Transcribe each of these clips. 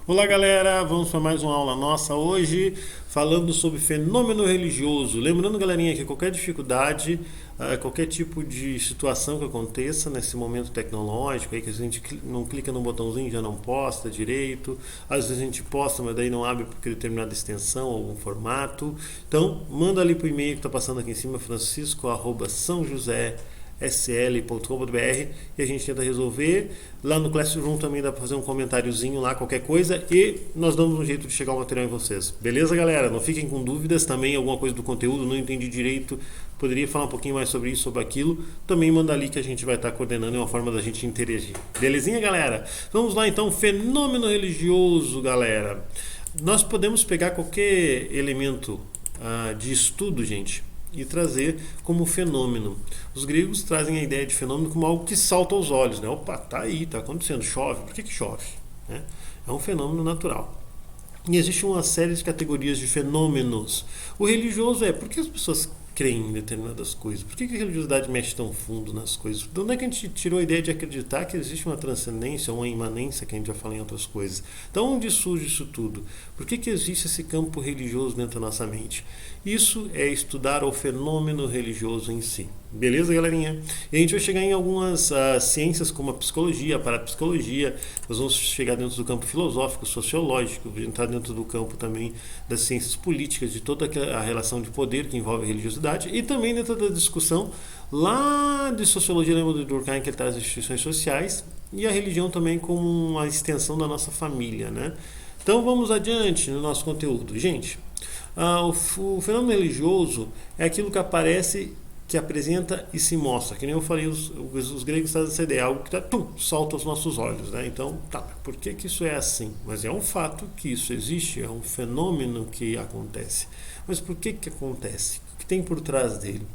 Olá galera, vamos para mais uma aula nossa hoje falando sobre fenômeno religioso. Lembrando galerinha que qualquer dificuldade, qualquer tipo de situação que aconteça nesse momento tecnológico aí que a gente não clica no botãozinho e já não posta direito, às vezes a gente posta mas daí não abre porque determinada extensão ou algum formato, então manda ali pro e-mail que está passando aqui em cima, francisco@sãojosé.sl.com.br e a gente tenta resolver. Lá no Classroom também dá para fazer um comentáriozinho lá, qualquer coisa, e nós damos um jeito de chegar o material em vocês. Beleza, galera? Não fiquem com dúvidas também, alguma coisa do conteúdo, não entendi direito, poderia falar um pouquinho mais sobre isso, sobre aquilo, também manda ali que a gente vai estar coordenando, é uma forma da gente interagir. Belezinha, galera? Vamos lá então, fenômeno religioso, galera. Nós podemos pegar qualquer elemento de estudo, gente, e trazer como fenômeno. Os gregos trazem a ideia de fenômeno como algo que salta aos olhos, né? Opa, tá aí, tá acontecendo, chove. Por que chove? Né? É um fenômeno natural. E existe uma série de categorias de fenômenos. O religioso por que as pessoas creem em determinadas coisas? Por que a religiosidade mexe tão fundo nas coisas? De onde é que a gente tirou a ideia de acreditar que existe uma transcendência, uma imanência, que a gente já fala em outras coisas? Então, onde surge isso tudo? Por que existe esse campo religioso dentro da nossa mente? Isso é estudar o fenômeno religioso em si. Beleza, galerinha? E a gente vai chegar em algumas ciências como a psicologia, a parapsicologia, nós vamos chegar dentro do campo filosófico, sociológico, entrar dentro do campo também das ciências políticas, de toda a relação de poder que envolve a religiosidade, e também dentro da discussão lá de sociologia, lembra do Durkheim, que ele traz as instituições sociais, e a religião também como uma extensão da nossa família, né? Então vamos adiante no nosso conteúdo. Gente, o fenômeno religioso é aquilo que aparece, que apresenta e se mostra, que nem eu falei, os gregos trazem essa ideia, algo que salta aos nossos olhos, né? Então, por que isso é assim? Mas é um fato que isso existe, é um fenômeno que acontece. Mas por que acontece? O que tem por trás dele?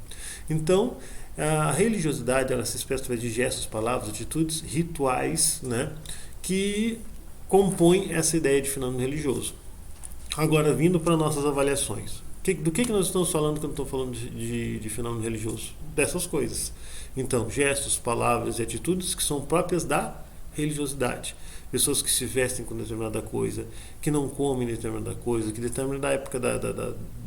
Então, a religiosidade, ela se expressa através de gestos, palavras, atitudes, rituais, né? Que compõem essa ideia de fenômeno religioso. Agora, vindo para nossas avaliações. Do que nós estamos falando quando estamos falando de fenômeno religioso? Dessas coisas. Então, gestos, palavras e atitudes que são próprias da religiosidade. Pessoas que se vestem com determinada coisa, que não comem determinada coisa, que em determinada época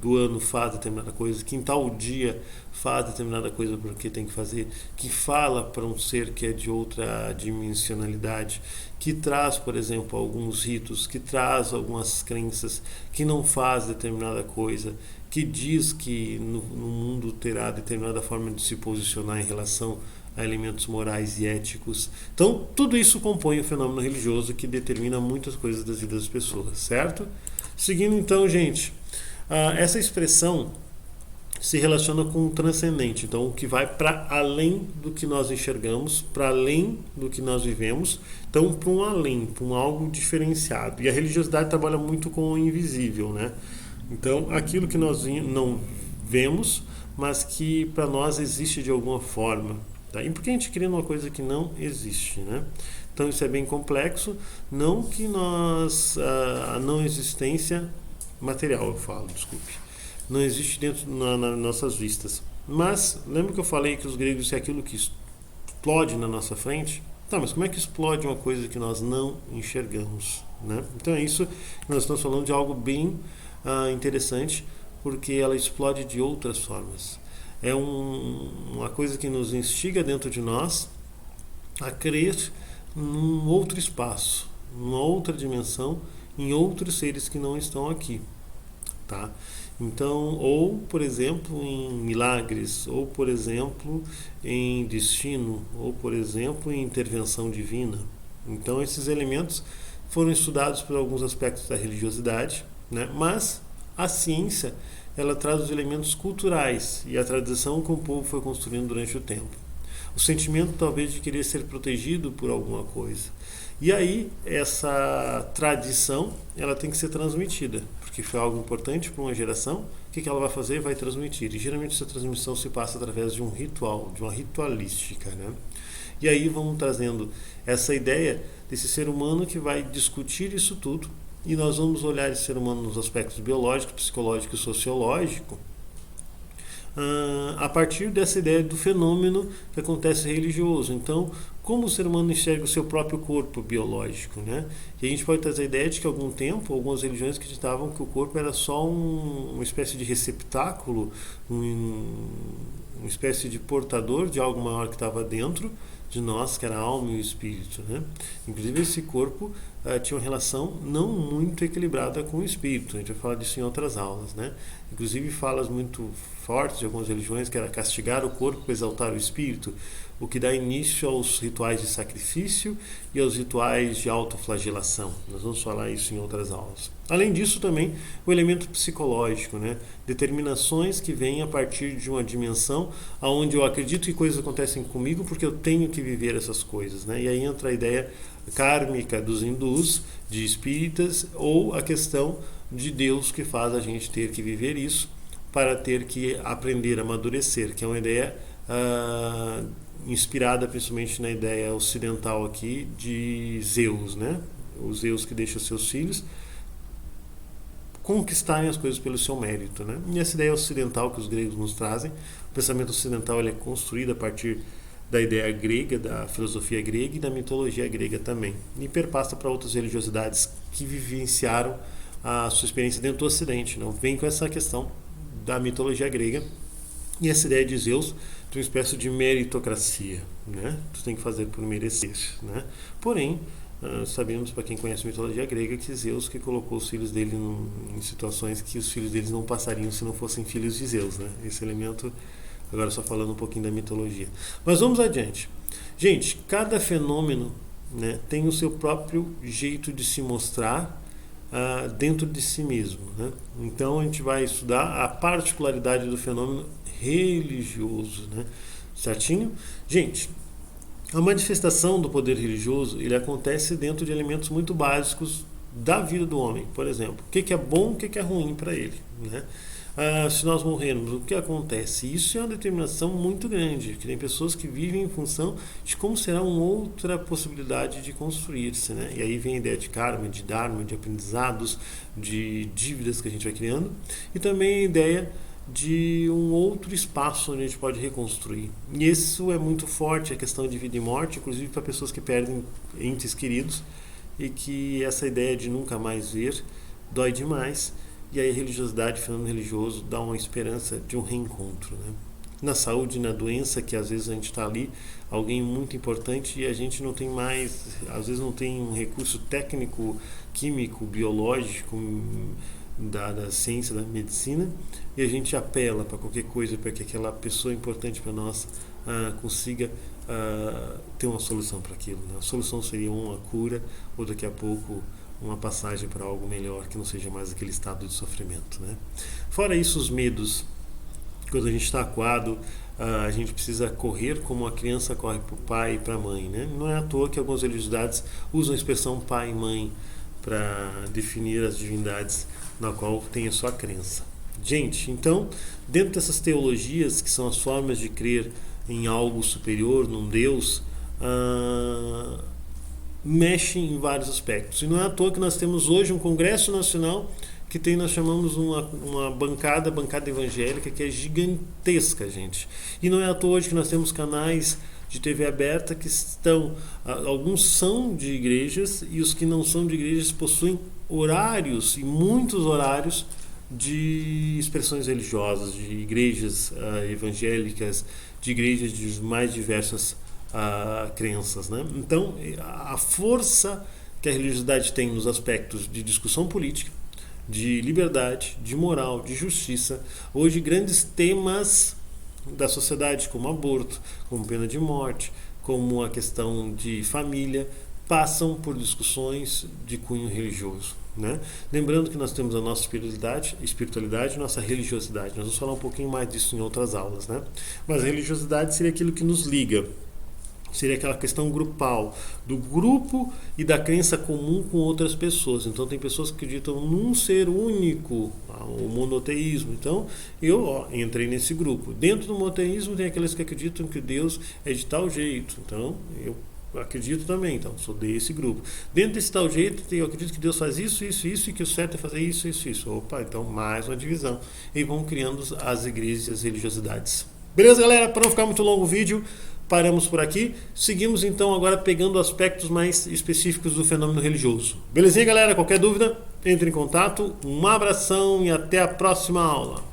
do ano faz determinada coisa, que em tal dia faz determinada coisa porque tem que fazer, que fala para um ser que é de outra dimensionalidade, que traz, por exemplo, alguns ritos, que traz algumas crenças, que não faz determinada coisa, que diz que no mundo terá determinada forma de se posicionar em relação a elementos morais e éticos. Então, tudo isso compõe o fenômeno religioso que determina muitas coisas das vidas das pessoas, certo? Seguindo então, gente, essa expressão se relaciona com o transcendente, então o que vai para além do que nós enxergamos, para além do que nós vivemos, então para um além, para um algo diferenciado. E a religiosidade trabalha muito com o invisível, né? Então, aquilo que nós não vemos, mas que para nós existe de alguma forma. Tá? E por que a gente cria uma coisa que não existe, né? Então isso é bem complexo, não que nós a não existência material, eu falo, desculpe, não existe dentro nas nossas vistas. Mas lembra que eu falei que os gregos é aquilo que explode na nossa frente? Tá, mas como é que explode uma coisa que nós não enxergamos, né? Então é isso que nós estamos falando de algo bem interessante, porque ela explode de outras formas. É uma coisa que nos instiga dentro de nós a crer num outro espaço, numa outra dimensão, em outros seres que não estão aqui, tá? Então, ou por exemplo em milagres, ou por exemplo em destino, ou por exemplo em intervenção divina. Então esses elementos foram estudados por alguns aspectos da religiosidade, né? Mas a ciência, ela traz os elementos culturais e a tradição que o povo foi construindo durante o tempo. O sentimento talvez de querer ser protegido por alguma coisa. E aí essa tradição, ela tem que ser transmitida, porque foi algo importante para uma geração. O que ela vai fazer? Vai transmitir. E geralmente essa transmissão se passa através de um ritual, de uma ritualística, né? E aí vamos trazendo essa ideia desse ser humano que vai discutir isso tudo. E nós vamos olhar esse ser humano nos aspectos biológico, psicológico e sociológico a partir dessa ideia do fenômeno que acontece religioso. Então, como o ser humano enxerga o seu próprio corpo biológico, né? E a gente pode trazer a ideia de que há algum tempo algumas religiões acreditavam que o corpo era só uma espécie de receptáculo, uma espécie de portador de algo maior que estava dentro de nós, que era a alma e o espírito, né? Inclusive esse corpo tinha uma relação não muito equilibrada com o espírito. A gente vai falar disso em outras aulas, né? Inclusive falas muito fortes de algumas religiões que era castigar o corpo para exaltar o espírito, o que dá início aos rituais de sacrifício e aos rituais de autoflagelação. Nós vamos falar isso em outras aulas. Além disso também o elemento psicológico, né? Determinações que vêm a partir de uma dimensão onde eu acredito que coisas acontecem comigo porque eu tenho que viver essas coisas, né? E aí entra a ideia kármica dos hindus, de espíritas, ou a questão de Deus que faz a gente ter que viver isso para ter que aprender a amadurecer, que é uma ideia inspirada principalmente na ideia ocidental aqui de Zeus, né? O Zeus que deixa seus filhos conquistarem as coisas pelo seu mérito, né? E essa ideia ocidental que os gregos nos trazem, o pensamento ocidental ele é construído a partir da ideia grega, da filosofia grega e da mitologia grega também, e perpassa para outras religiosidades que vivenciaram a sua experiência dentro do Ocidente, não vem com essa questão da mitologia grega e essa ideia de Zeus de uma espécie de meritocracia, né? Tu tem que fazer por merecer, né? Porém, sabemos, para quem conhece a mitologia grega, que Zeus que colocou os filhos dele em situações que os filhos deles não passariam se não fossem filhos de Zeus, né? Esse elemento, agora só falando um pouquinho da mitologia. Mas vamos adiante. Gente, cada fenômeno, né, tem o seu próprio jeito de se mostrar dentro de si mesmo, né? Então a gente vai estudar a particularidade do fenômeno religioso, né? Certinho? Gente, a manifestação do poder religioso ele acontece dentro de elementos muito básicos da vida do homem. Por exemplo, o que é bom, o que é ruim para ele, né? Se nós morrermos, o que acontece? Isso é uma determinação muito grande, que tem pessoas que vivem em função de como será uma outra possibilidade de construir-se, né? E aí vem a ideia de karma, de dharma, de aprendizados, de dívidas que a gente vai criando, e também a ideia de um outro espaço onde a gente pode reconstruir. E isso é muito forte, a questão de vida e morte, inclusive para pessoas que perdem entes queridos, e que essa ideia de nunca mais ver dói demais. E aí a religiosidade, o fenômeno religioso, dá uma esperança de um reencontro, né? Na saúde, na doença, que às vezes a gente está ali, alguém muito importante e a gente não tem mais, às vezes não tem um recurso técnico, químico, biológico da ciência, da medicina, e a gente apela para qualquer coisa para que aquela pessoa importante para nós consiga ter uma solução para aquilo, né? A solução seria uma cura ou daqui a pouco uma passagem para algo melhor, que não seja mais aquele estado de sofrimento, né? Fora isso, os medos. Quando a gente está acuado, a gente precisa correr como a criança corre para o pai e para a mãe, né? Não é à toa que algumas religiosidades usam a expressão pai e mãe para definir as divindades na qual tem a sua crença. Gente, então, dentro dessas teologias, que são as formas de crer em algo superior, num Deus, mexe em vários aspectos. E não é à toa que nós temos hoje um Congresso Nacional que tem, nós chamamos uma bancada evangélica que é gigantesca, gente. E não é à toa hoje que nós temos canais de TV aberta que estão, alguns são de igrejas e os que não são de igrejas possuem horários, e muitos horários de expressões religiosas, de igrejas evangélicas, de igrejas de mais diversas crenças, né? Então, a força que a religiosidade tem nos aspectos de discussão política, de liberdade, de moral, de justiça, hoje grandes temas da sociedade, como aborto, como pena de morte, como a questão de família, passam por discussões de cunho religioso, né? Lembrando que nós temos a nossa espiritualidade e nossa religiosidade. Nós vamos falar um pouquinho mais disso em outras aulas, né? Mas a religiosidade seria aquilo que nos liga, seria aquela questão grupal, do grupo e da crença comum com outras pessoas. Então tem pessoas que acreditam num ser único, o monoteísmo. Então eu entrei nesse grupo. Dentro do monoteísmo tem aqueles que acreditam que Deus é de tal jeito. Então eu acredito também, então sou desse grupo. Dentro desse tal jeito eu acredito que Deus faz isso e que o certo é fazer isso. Opa, então mais uma divisão. E vão criando as igrejas e as religiosidades. Beleza, galera? Para não ficar muito longo o vídeo, paramos por aqui. Seguimos então agora pegando aspectos mais específicos do fenômeno religioso. Belezinha, galera? Qualquer dúvida, entre em contato. Um abração e até a próxima aula.